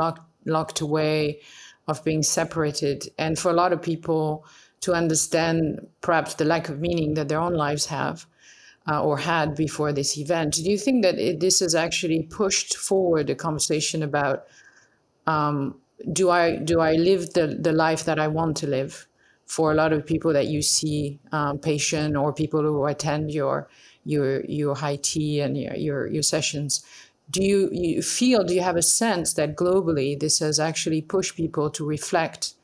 locked away, of being separated, and for a lot of people to understand perhaps the lack of meaning that their own lives have, or had before this event, do you think that this has actually pushed forward a conversation about do I live the life that I want to live? For a lot of people that you see, patient or people who attend your high tea and your sessions, do you have a sense that globally this has actually pushed people to reflect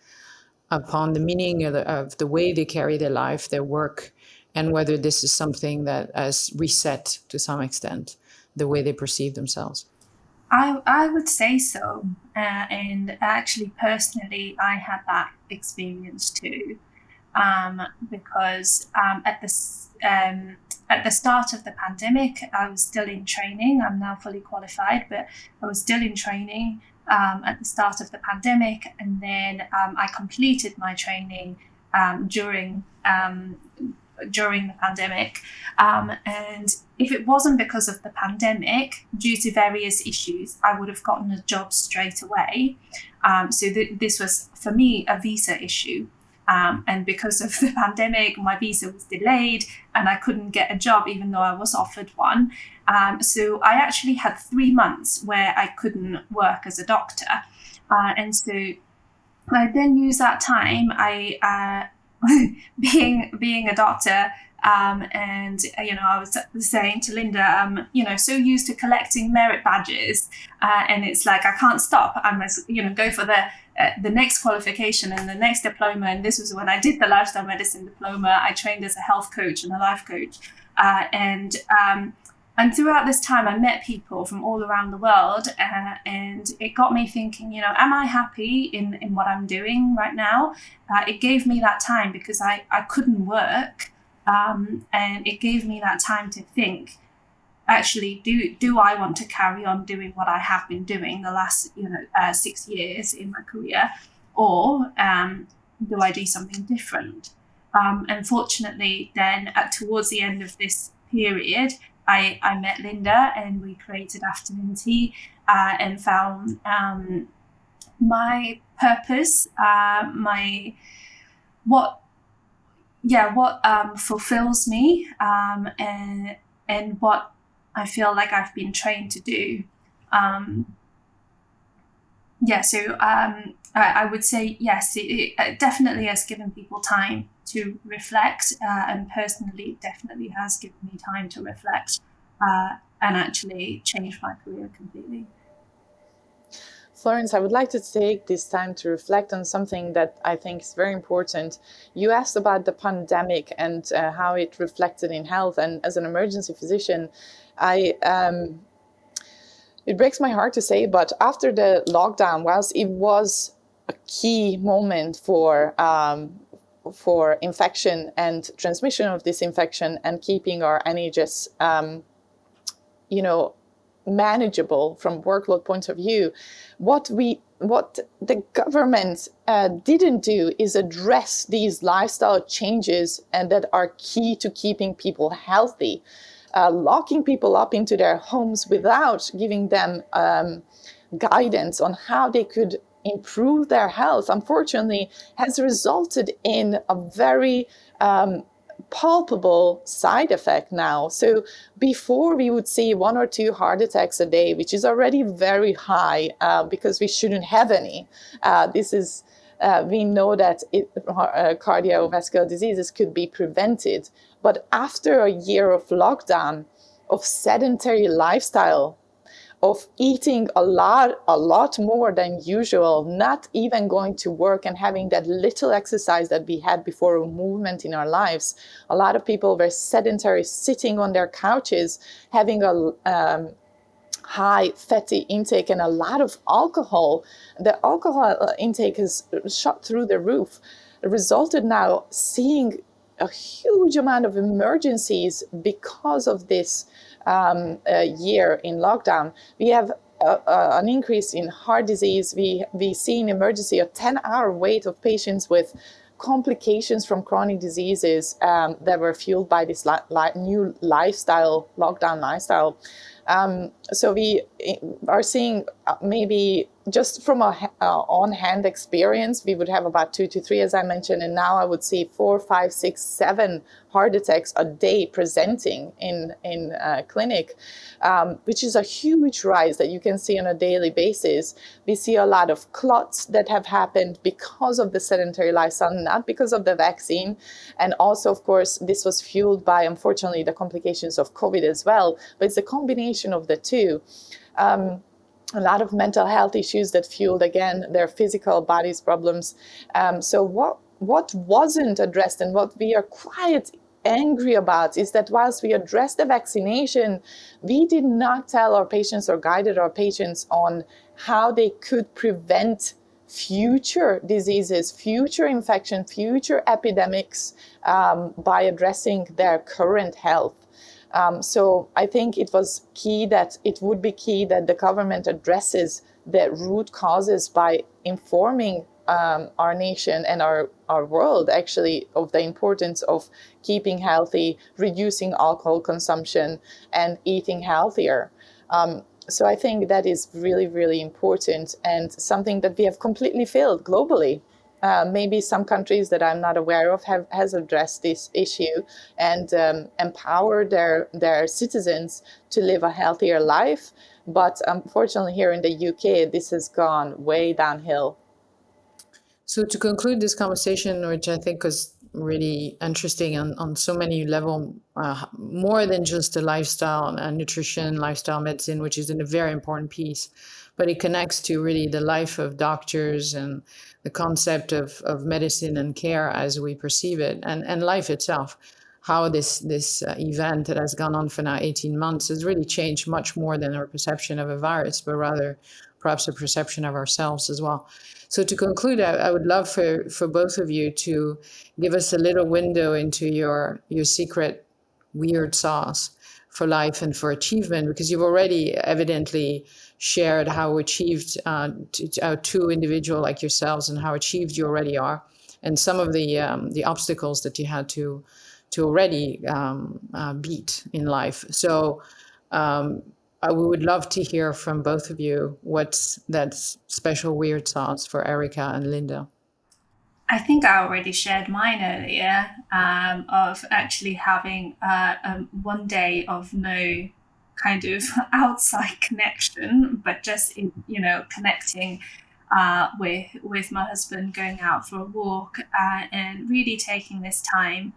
upon the meaning of the way they carry their life, their work, and whether this is something that has reset to some extent the way they perceive themselves? I would say so. And actually, personally, I had that experience too. Because at the start of the pandemic, I was still in training. I'm now fully qualified, but I was still in training at the start of the pandemic. And then I completed my training during the pandemic. And if it wasn't because of the pandemic, due to various issues, I would have gotten a job straight away. So this was, for me, a visa issue. And because of the pandemic, my visa was delayed and I couldn't get a job, even though I was offered one. So I actually had 3 months where I couldn't work as a doctor. And so I then used that time, being a doctor, and I was saying to Linda, so used to collecting merit badges, and it's like I can't stop. I must go for the next qualification and the next diploma. And this was when I did the lifestyle medicine diploma. I trained as a health coach and a life coach, and throughout this time, I met people from all around the world, and it got me thinking, am I happy in what I'm doing right now? It gave me that time because I couldn't work, and it gave me that time to think, actually, do I want to carry on doing what I have been doing the last 6 years in my career, or do I do something different? Unfortunately, then towards the end of this period, I met Linda and we created Afternoon Tea, and found my purpose, what fulfills me, and what I feel like I've been trained to do. I would say yes, it definitely has given people time to reflect, and personally, it definitely has given me time to reflect, and actually change my career completely. Florence, I would like to take this time to reflect on something that I think is very important. You asked about the pandemic and how it reflected in health. And as an emergency physician, it breaks my heart to say, but after the lockdown, whilst it was a key moment for infection and transmission of this infection and keeping our NHS, manageable from workload point of view, what the government didn't do is address these lifestyle changes and that are key to keeping people healthy. Locking people up into their homes without giving them guidance on how they could improve their health, unfortunately, has resulted in a very palpable side effect now. So before we would see 1 or 2 heart attacks a day, which is already very high, because we shouldn't have any. We know that cardiovascular diseases could be prevented. But after a year of lockdown, of sedentary lifestyle, of eating a lot more than usual, not even going to work and having that little exercise that we had before, movement in our lives. A lot of people were sedentary, sitting on their couches, having a high fatty intake and a lot of alcohol. The alcohol intake is shot through the roof. It resulted now seeing a huge amount of emergencies because of this year in lockdown. We have an increase in heart disease. We see in emergency a 10-hour wait of patients with complications from chronic diseases that were fueled by this new lifestyle, lockdown lifestyle. So we are seeing maybe just from a on-hand experience, we would have about 2 to 3, as I mentioned, and now I would see 4, 5, 6, 7 heart attacks a day presenting in clinic, which is a huge rise that you can see on a daily basis. We see a lot of clots that have happened because of the sedentary lifestyle, not because of the vaccine. And also, of course, this was fueled by, unfortunately, the complications of COVID as well, but it's a combination of the two. A lot of mental health issues that fueled, again, their physical bodies problems. So what wasn't addressed and what we are quite angry about is that whilst we addressed the vaccination, we did not tell our patients or guided our patients on how they could prevent future diseases, future infection, future epidemics by addressing their current health. So I think it would be key that the government addresses the root causes by informing our nation and our world, actually, of the importance of keeping healthy, reducing alcohol consumption, and eating healthier. So I think that is really, really important and something that we have completely failed globally. Maybe some countries that I'm not aware of has addressed this issue and empowered their citizens to live a healthier life. But unfortunately, here in the UK, this has gone way downhill. So to conclude this conversation, which I think was really interesting on so many levels, more than just the lifestyle and nutrition, lifestyle medicine, which is a very important piece, but it connects to really the life of doctors and the concept of medicine and care as we perceive it, and life itself. How this event that has gone on for now 18 months has really changed much more than our perception of a virus, but rather perhaps a perception of ourselves as well. So to conclude, I would love for both of you to give us a little window into your secret weird sauce for life and for achievement, because you've already evidently shared how achieved two individual like yourselves and how achieved you already are, and some of the obstacles that you had to already beat in life. So we would love to hear from both of you what's that special weird sauce for Erica and Linda. I think I already shared mine earlier, of actually having one day of no kind of outside connection, but just connecting with my husband, going out for a walk, and really taking this time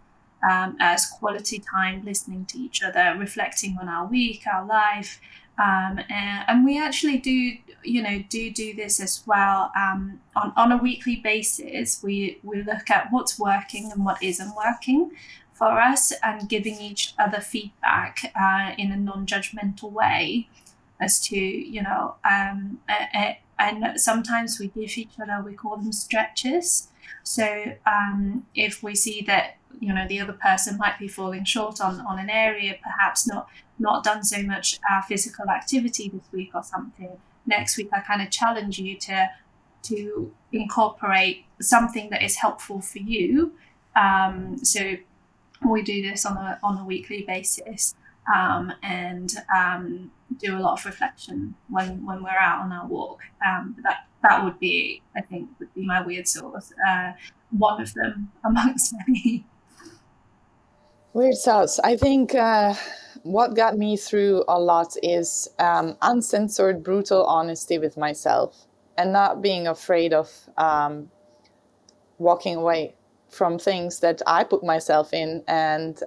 as quality time, listening to each other, reflecting on our week, our life. And we actually do this as well on a weekly basis. We look at what's working and what isn't working for us, and giving each other feedback in a non-judgmental way as to and sometimes we give each other, we call them stretches. So if we see that the other person might be falling short on an area, perhaps not done so much physical activity this week or something, next week I kind of challenge you to incorporate something that is helpful for you. So we do this on a weekly basis, and do a lot of reflection when we're out on our walk. But that would be, I think, would be my weird sauce. One of them amongst many. Weird sauce. I think what got me through a lot is uncensored, brutal honesty with myself, and not being afraid of walking away from things that I put myself in, and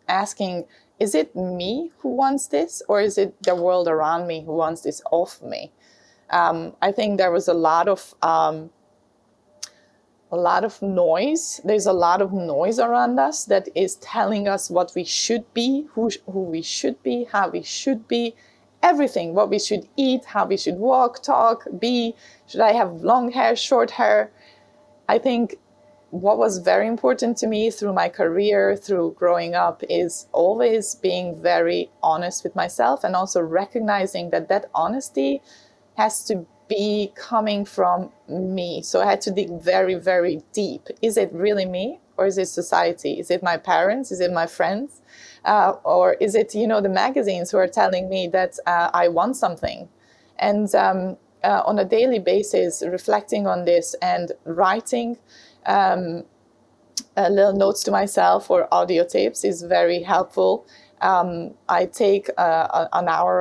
asking, is it me who wants this, or is it the world around me who wants this of me? I think there was a lot of noise. There's a lot of noise around us that is telling us what we should be, who we should be, how we should be, everything, what we should eat, how we should walk, talk, be. Should I have long hair, short hair? I think what was very important to me through my career, through growing up, is always being very honest with myself, and also recognizing that that honesty has to be coming from me. So I had to dig very, very deep. Is it really me, or is it society? Is it my parents? Is it my friends? Or is it, the magazines who are telling me that I want something? And on a daily basis, reflecting on this and writing little notes to myself or audio tapes is very helpful. I take an hour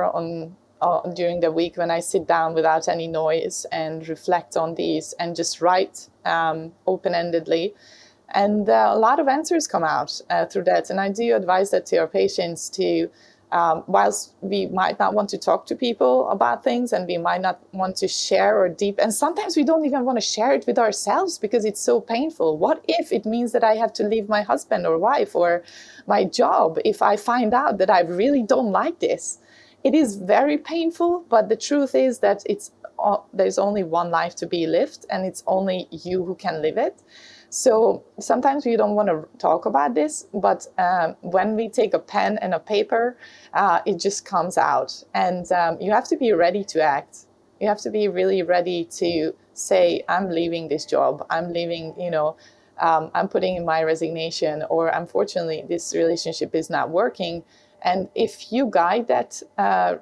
during the week when I sit down without any noise and reflect on these and just write open-endedly. And a lot of answers come out through that. And I do advise that to our patients to, whilst we might not want to talk to people about things, and we might not want to share and sometimes we don't even want to share it with ourselves because it's so painful. What if it means that I have to leave my husband or wife or my job if I find out that I really don't like this? It is very painful, but the truth is that there's only one life to be lived, and it's only you who can live it. So sometimes we don't want to talk about this, but when we take a pen and a paper, it just comes out. And you have to be ready to act. You have to be really ready to say, I'm leaving this job. I'm leaving, I'm putting in my resignation, or unfortunately, this relationship is not working. And if you guide that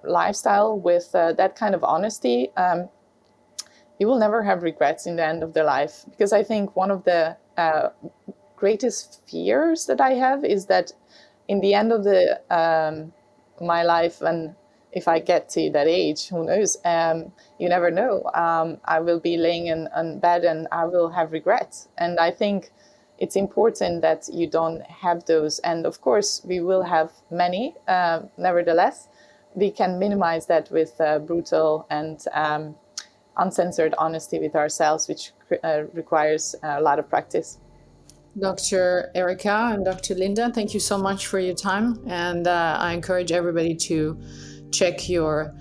lifestyle with that kind of honesty, you will never have regrets in the end of their life. Because I think one of the greatest fears that I have is that in the end of my life, and if I get to that age, who knows, you never know. I will be laying in bed and I will have regrets. And I think it's important that you don't have those. And of course, we will have many. Nevertheless, we can minimize that with brutal and uncensored honesty with ourselves, which requires a lot of practice. Dr. Erica and Dr. Linda, thank you so much for your time. And I encourage everybody to check your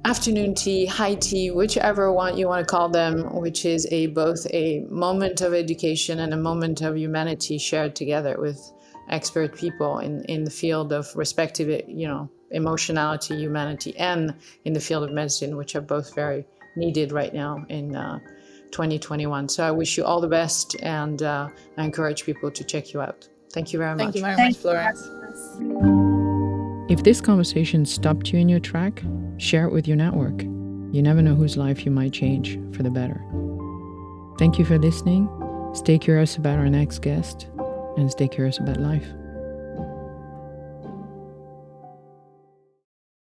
afternoon tea, high tea, whichever one you want to call them, which is both a moment of education and a moment of humanity shared together with expert people in the field of respective, emotionality, humanity, and in the field of medicine, which are both very needed right now in 2021. So I wish you all the best, and I encourage people to check you out. Thank you very much. Thank you very much, Florence. If this conversation stopped you in your track, share it with your network. You never know whose life you might change for the better. Thank you for listening. Stay curious about our next guest, and stay curious about life.